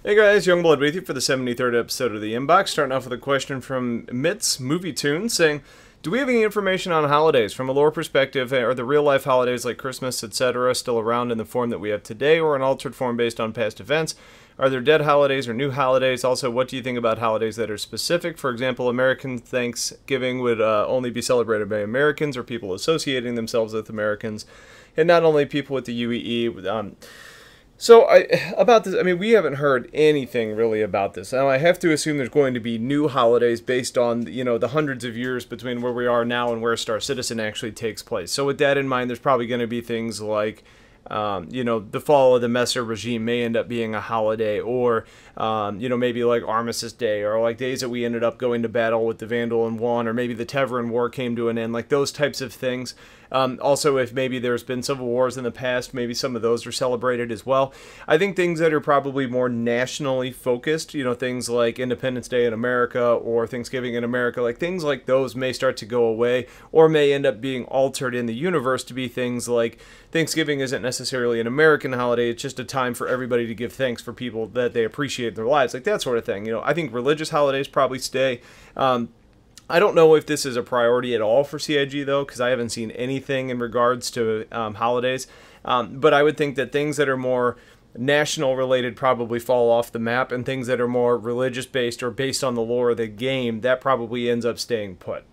Hey guys, Youngblood with you for the 73rd episode of the Inbox. Starting off with a question from Mitz Movie Tune saying, do we have any information on holidays? From a lore perspective, are the real-life holidays like Christmas, etc. still around in the form that we have today, or an altered form based on past events? Are there dead holidays or new holidays? Also, what do you think about holidays that are specific? For example, American Thanksgiving would only be celebrated by Americans or people associating themselves with Americans, and not only people with the UEE. About this, we haven't heard anything really about this. Now, I have to assume there's going to be new holidays based on, the hundreds of years between where we are now and where Star Citizen actually takes place. So with that in mind, there's probably going to be things like, the fall of the Messer regime may end up being a holiday, or, maybe like Armistice Day, or like days that we ended up going to battle with the Vandal and won, or maybe the Tevarin War came to an end, like those types of things. Also, if maybe there's been civil wars in the past, maybe some of those are celebrated as well. I think things that are probably more nationally focused, things like Independence Day in America or Thanksgiving in America, like things like those may start to go away, or may end up being altered in the universe to be things like Thanksgiving isn't necessarily an American holiday, it's just a time for everybody to give thanks for people that they appreciate in their lives, like that sort of thing. I think religious holidays probably stay. I don't know if this is a priority at all for CIG, though, because I haven't seen anything in regards to holidays. But I would think that things that are more national related probably fall off the map, and things that are more religious based or based on the lore of the game, that probably ends up staying put.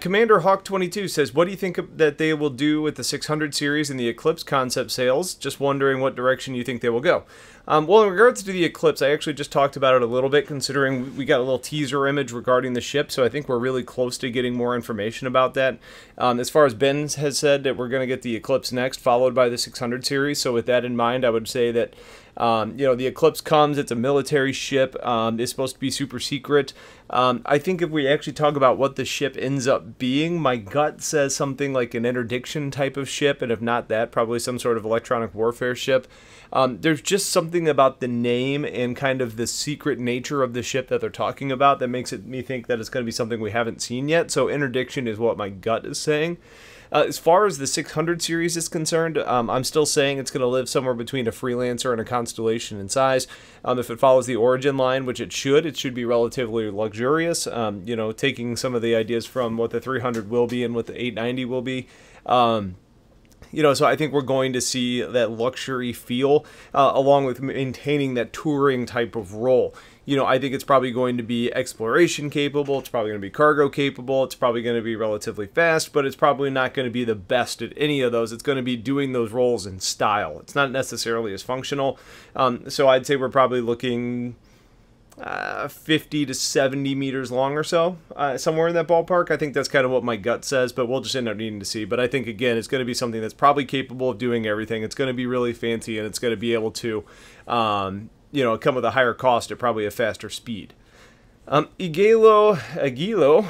Commander Hawk 22 says, what do you think that they will do with the 600 series and the Eclipse concept sales? Just wondering what direction you think they will go. Well, in regards to the Eclipse, I actually just talked about it a little bit, considering we got a little teaser image regarding the ship, so I think we're really close to getting more information about that. As far as Ben has said, that we're going to get the Eclipse next, followed by the 600 series, so with that in mind, I would say that the Eclipse comes, it's a military ship, it's supposed to be super secret. I think if we actually talk about what the ship ends up being, my gut says something like an interdiction type of ship, and if not that, probably some sort of electronic warfare ship. There's just something about the name and kind of the secret nature of the ship that they're talking about that makes me think that it's going to be something we haven't seen yet, so interdiction is what my gut is saying. As far as the 600 series is concerned, I'm still saying it's going to live somewhere between a Freelancer and a Constellation in size. If it follows the Origin line, which it should be relatively luxurious, taking some of the ideas from what the 300 will be and what the 890 will be. So I think we're going to see that luxury feel, along with maintaining that touring type of role. I think it's probably going to be exploration capable, it's probably going to be cargo capable, it's probably going to be relatively fast, but it's probably not going to be the best at any of those. It's going to be doing those roles in style. It's not necessarily as functional. So I'd say we're probably looking 50 to 70 meters long or so, somewhere in that ballpark. I think that's kind of what my gut says, but we'll just end up needing to see. But I think, again, it's going to be something that's probably capable of doing everything. It's going to be really fancy, and it's going to be able to, come with a higher cost at probably a faster speed. Aguilo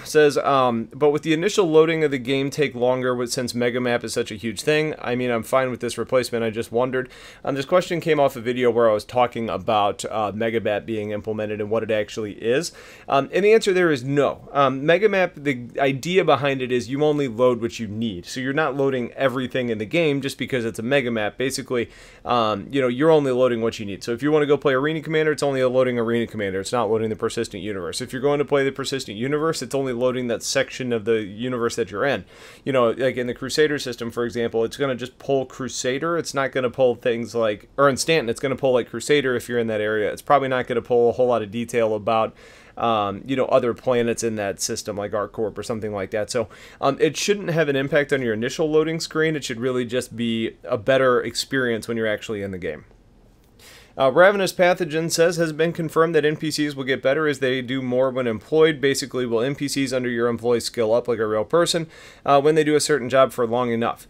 says, but with the initial loading of the game take longer since Megamap is such a huge thing. I'm fine with this replacement. I just wondered. This question came off a video where I was talking about Megamap being implemented and what it actually is. And the answer there is no. Megamap, the idea behind it is you only load what you need. So you're not loading everything in the game just because it's a Megamap. Basically, you're only loading what you need. So if you want to go play Arena Commander, it's only loading Arena Commander. It's not loading the Persistent Universe. If you're going to play the Persistent Universe, it's only loading that section of the universe that you're in. Like in the Crusader system, for example, it's going to just pull Crusader. It's not going to pull things like, or in Stanton, it's going to pull like Crusader if you're in that area. It's probably not going to pull a whole lot of detail about other planets in that system like ArcCorp or something like that. So it shouldn't have an impact on your initial loading screen. It should really just be a better experience when you're actually in the game. Ravenous Pathogen says, has it been confirmed that NPCs will get better as they do more when employed? Basically, will NPCs under your employees skill up like a real person when they do a certain job for long enough?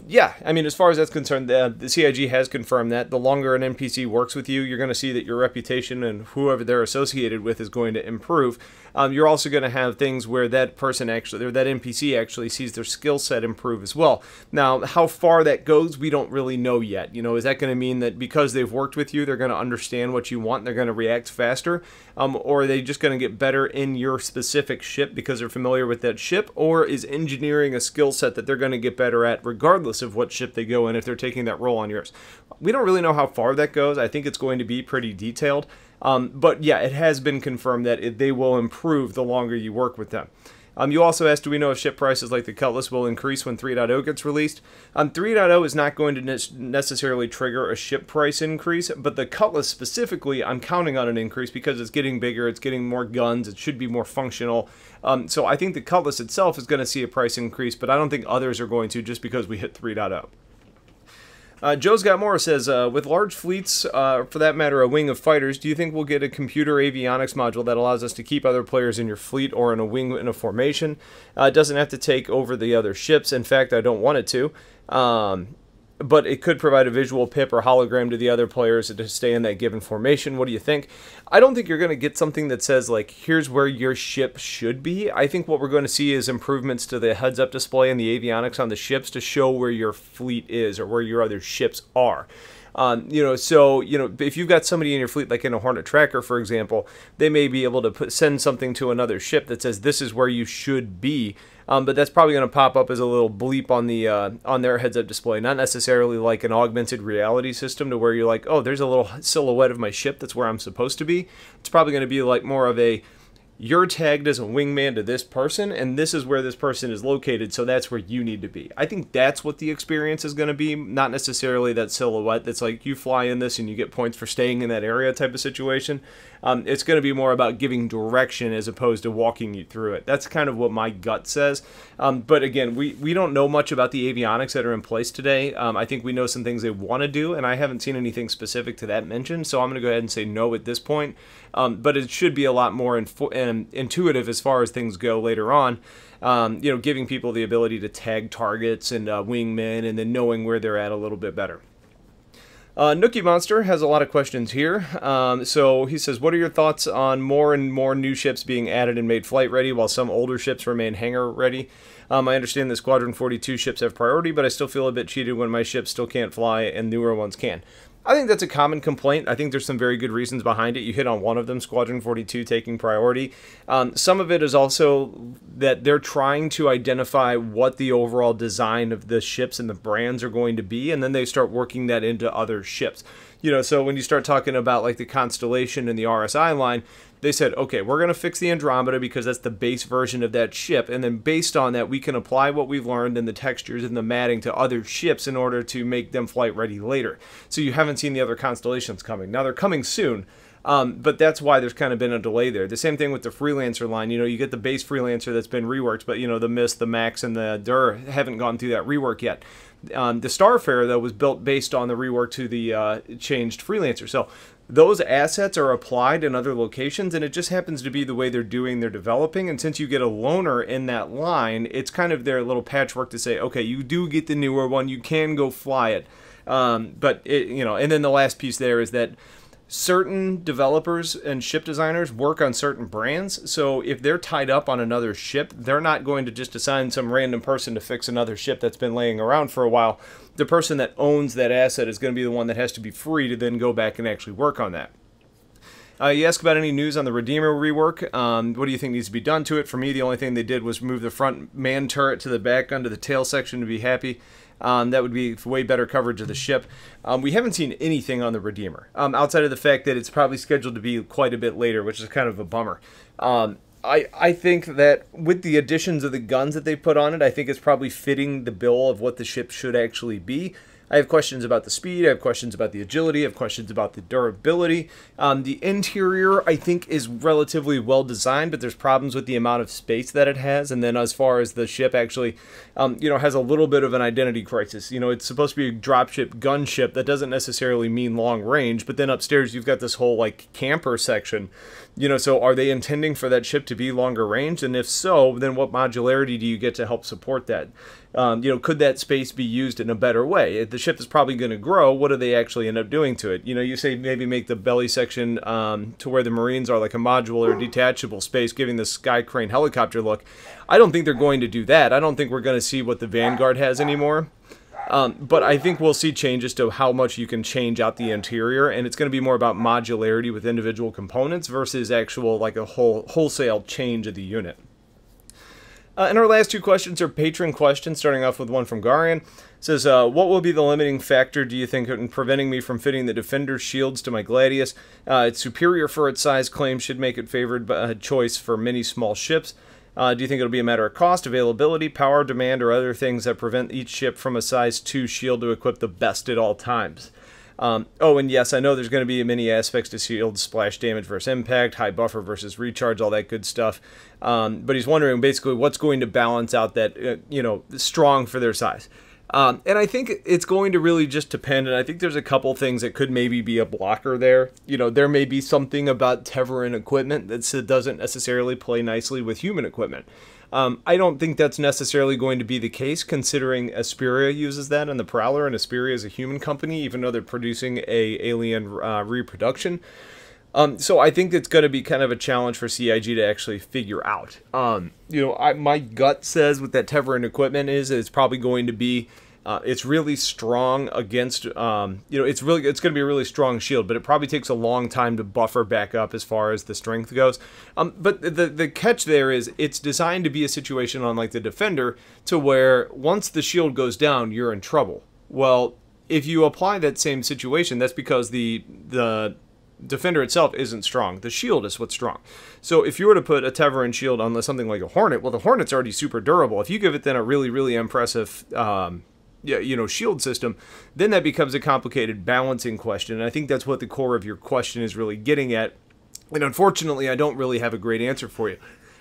Yeah, as far as that's concerned, the CIG has confirmed that. The longer an NPC works with you, you're going to see that your reputation and whoever they're associated with is going to improve. You're also going to have things where that person actually, or that NPC actually sees their skill set improve as well. Now, how far that goes, we don't really know yet. Is that going to mean that because they've worked with you, they're going to understand what you want and they're going to react faster? Or are they just going to get better in your specific ship because they're familiar with that ship? Or is engineering a skill set that they're going to get better at regardless regardless of what ship they go in if they're taking that role on yours. We don't really know how far that goes. I think it's going to be pretty detailed. But yeah, it has been confirmed that they will improve the longer you work with them. You also asked, do we know if ship prices like the Cutlass will increase when 3.0 gets released? 3.0 is not going to necessarily trigger a ship price increase, but the Cutlass specifically, I'm counting on an increase because it's getting bigger, it's getting more guns, it should be more functional. So I think the Cutlass itself is going to see a price increase, but I don't think others are going to just because we hit 3.0. Joe's Got More says, with large fleets, for that matter, a wing of fighters, do you think we'll get a computer avionics module that allows us to keep other players in your fleet or in a wing in a formation? It doesn't have to take over the other ships. In fact, I don't want it to. But it could provide a visual pip or hologram to the other players to stay in that given formation. What do you think? I don't think you're going to get something that says, like, here's where your ship should be. I think what we're going to see is improvements to the heads-up display and the avionics on the ships to show where your fleet is or where your other ships are. So, if you've got somebody in your fleet, like in a Hornet Tracker, for example, they may be able to send something to another ship that says, this is where you should be. But that's probably going to pop up as a little bleep on the on their heads-up display, not necessarily like an augmented reality system to where you're like, oh, there's a little silhouette of my ship that's where I'm supposed to be. It's probably going to be like more of a, you're tagged as a wingman to this person, and this is where this person is located, so that's where you need to be. I think that's what the experience is going to be, not necessarily that silhouette that's like you fly in this and you get points for staying in that area type of situation. It's going to be more about giving direction as opposed to walking you through it. That's kind of what my gut says. But again, we don't know much about the avionics that are in place today. I think we know some things they want to do, and I haven't seen anything specific to that mentioned, so I'm going to go ahead and say no at this point. But it should be a lot more intuitive as far as things go later on. Giving people the ability to tag targets and wingmen, and then knowing where they're at a little bit better. Nookie Monster has a lot of questions here. So he says, what are your thoughts on more and more new ships being added and made flight ready while some older ships remain hangar ready? I understand that Squadron 42 ships have priority, but I still feel a bit cheated when my ships still can't fly and newer ones can. I think that's a common complaint. I think there's some very good reasons behind it. You hit on one of them, Squadron 42 taking priority. Some of it is also that they're trying to identify what the overall design of the ships and the brands are going to be, and then they start working that into other ships. So when you start talking about like the Constellation and the RSI line, they said, okay, we're going to fix the Andromeda because that's the base version of that ship, and then based on that, we can apply what we've learned in the textures and the matting to other ships in order to make them flight ready later. So you haven't seen the other Constellations coming. Now they're coming soon, but that's why there's kind of been a delay there. The same thing with the Freelancer line. You get the base Freelancer that's been reworked, but the Mist, the Max, and the Dur haven't gone through that rework yet. The Starfarer, though, was built based on the rework to the changed Freelancer. So those assets are applied in other locations, and it just happens to be the way they're doing their developing. And since you get a loaner in that line, it's kind of their little patchwork to say, okay, you do get the newer one, you can go fly it. But and then the last piece there is that certain developers and ship designers work on certain brands, so if they're tied up on another ship, they're not going to just assign some random person to fix another ship that's been laying around for a while. The person that owns that asset is going to be the one that has to be free to then go back and actually work on that. You ask about any news on the Redeemer rework. What do you think needs to be done to it? For me, the only thing they did was move the front man turret to the back under the tail section to be happy. That would be way better coverage of the ship. We haven't seen anything on the Redeemer, outside of the fact that it's probably scheduled to be quite a bit later, which is kind of a bummer. I think that with the additions of the guns that they put on it, I think it's probably fitting the bill of what the ship should actually be. I have questions about the speed, I have questions about the agility, I have questions about the durability. The interior, I think, is relatively well designed, but there's problems with the amount of space that it has. And then as far as the ship actually, has a little bit of an identity crisis. It's supposed to be a dropship gunship. That doesn't necessarily mean long range, but then upstairs you've got this whole like camper section. So are they intending for that ship to be longer range? And if so, then what modularity do you get to help support that? Could that space be used in a better way? If the ship is probably going to grow, what do they actually end up doing to it? You say maybe make the belly section to where the Marines are like a modular or detachable space, giving the Sky Crane helicopter look. I don't think they're going to do that. I don't think we're going to see what the Vanguard has anymore. But I think we'll see changes to how much you can change out the interior, and it's going to be more about modularity with individual components versus actual like a wholesale change of the unit. And our last two questions are patron questions, starting off with one from Garian. It says, what will be the limiting factor, do you think, in preventing me from fitting the Defender's Shields to my Gladius? It's superior for its size, claims should make it favored choice for many small ships. Do you think it'll be a matter of cost, availability, power, demand, or other things that prevent each ship from a size 2 shield to equip the best at all times? Oh, and yes, I know there's going to be many aspects to shields, splash damage versus impact, high buffer versus recharge, all that good stuff. But he's wondering basically what's going to balance out that, strong for their size. And I think it's going to really just depend, and I think there's a couple things that could maybe be a blocker there. There may be something about Tevarin equipment that doesn't necessarily play nicely with human equipment. I don't think that's necessarily going to be the case, considering Asperia uses that in the Prowler, and Asperia is a human company, even though they're producing a alien reproduction. So I think it's going to be kind of a challenge for CIG to actually figure out. My gut says with that Tevarin equipment is it's probably going to be it's really strong against, it's going to be a really strong shield, but it probably takes a long time to buffer back up as far as the strength goes. But the catch there is it's designed to be a situation on like the Defender to where once the shield goes down, you're in trouble. Well, if you apply that same situation, that's because the Defender itself isn't strong. The shield is what's strong. So if you were to put a Tevarin shield on something like a Hornet, well, the Hornet's already super durable. If you give it then a really, really impressive shield system, then that becomes a complicated balancing question. And I think that's what the core of your question is really getting at. And unfortunately, I don't really have a great answer for you.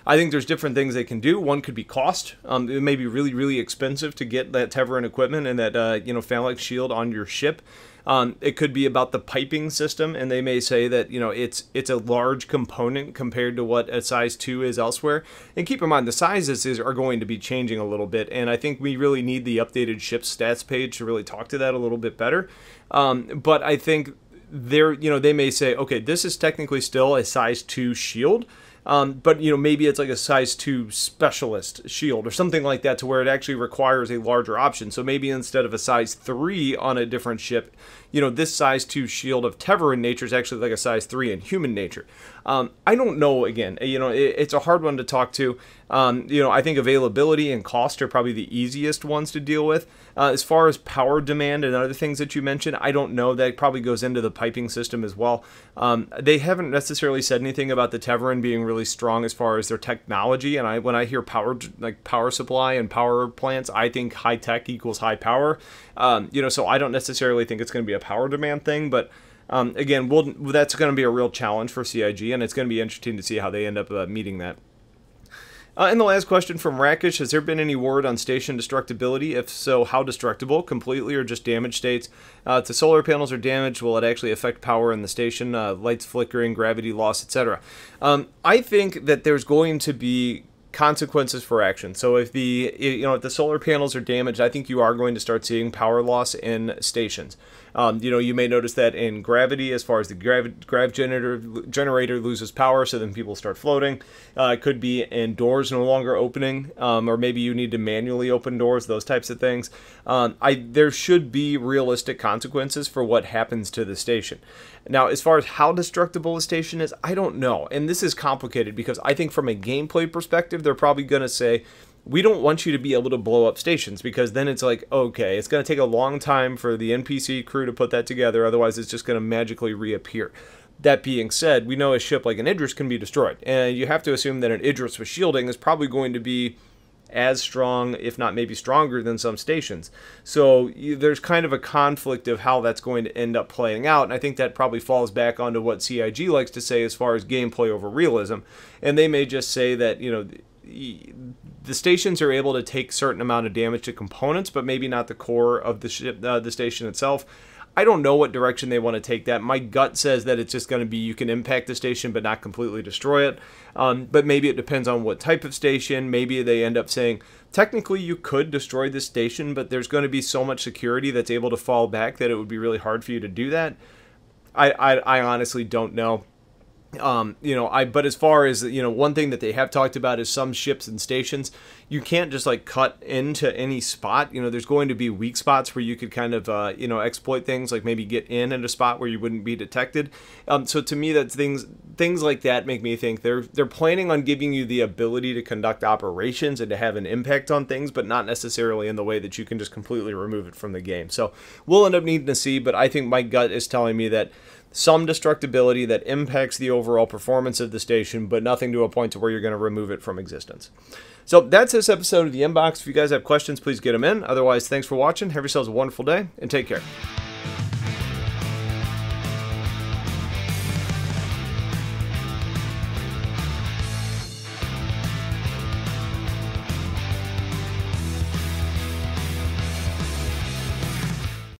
I think there's different things they can do. One could be cost. It may be really, really expensive to get that Tevarin equipment and that, phalanx shield on your ship. It could be about the piping system, and they may say that, it's a large component compared to what a size 2 is elsewhere. And keep in mind, the sizes are going to be changing a little bit, and I think we really need the updated ship stats page to really talk to that a little bit better. But I think they may say, okay, this is technically still a size 2 shield, but maybe it's like a size 2 specialist shield or something like that, to where it actually requires a larger option. So maybe instead of a size 3 on a different ship, this size 2 shield of Tevarin nature is actually like a size 3 in human nature. I don't know, again, it's a hard one to talk to. I think availability and cost are probably the easiest ones to deal with. As far as power demand and other things that you mentioned, I don't know. That probably goes into the piping system as well. They haven't necessarily said anything about the Tevarin being really strong as far as their technology. And when I hear power supply and power plants, I think high tech equals high power. So I don't necessarily think it's going to be a power demand thing, but again, that's going to be a real challenge for CIG, and it's going to be interesting to see how they end up meeting that. And the last question from Rakish, has there been any word on station destructibility? If so, how destructible? Completely or just damage states? If the solar panels are damaged, will it actually affect power in the station? Lights flickering, gravity loss, etc. I think that there's going to be consequences for action. So if if the solar panels are damaged, I think you are going to start seeing power loss in stations. You may notice that in gravity, as far as the grav generator loses power, so then people start floating. It could be in doors no longer opening, or maybe you need to manually open doors, those types of things. There should be realistic consequences for what happens to the station. Now, as far as how destructible a station is, I don't know. And this is complicated because I think from a gameplay perspective, they're probably going to say, we don't want you to be able to blow up stations, because then it's like, okay, it's going to take a long time for the NPC crew to put that together. Otherwise, it's just going to magically reappear. That being said, we know a ship like an Idris can be destroyed. And you have to assume that an Idris with shielding is probably going to be as strong, if not maybe stronger than some stations. So there's kind of a conflict of how that's going to end up playing out, and I think that probably falls back onto what CIG likes to say as far as gameplay over realism. And they may just say that, the stations are able to take certain amount of damage to components, but maybe not the core of the ship, the station itself. I don't know what direction they want to take that. My gut says that it's just going to be you can impact the station but not completely destroy it. But maybe it depends on what type of station. Maybe they end up saying, technically you could destroy this station, but there's going to be so much security that's able to fall back that it would be really hard for you to do that. I honestly don't know. But as far as, one thing that they have talked about is some ships and stations, you can't just like cut into any spot. There's going to be weak spots where you could kind of, exploit things, like maybe get in at a spot where you wouldn't be detected. So to me, that things like that make me think they're planning on giving you the ability to conduct operations and to have an impact on things, but not necessarily in the way that you can just completely remove it from the game. So we'll end up needing to see, but I think my gut is telling me that some destructibility that impacts the overall performance of the station, but nothing to a point to where you're going to remove it from existence. So that's this episode of the Inbox. If you guys have questions, please get them in. Otherwise, thanks for watching. Have yourselves a wonderful day, and take care.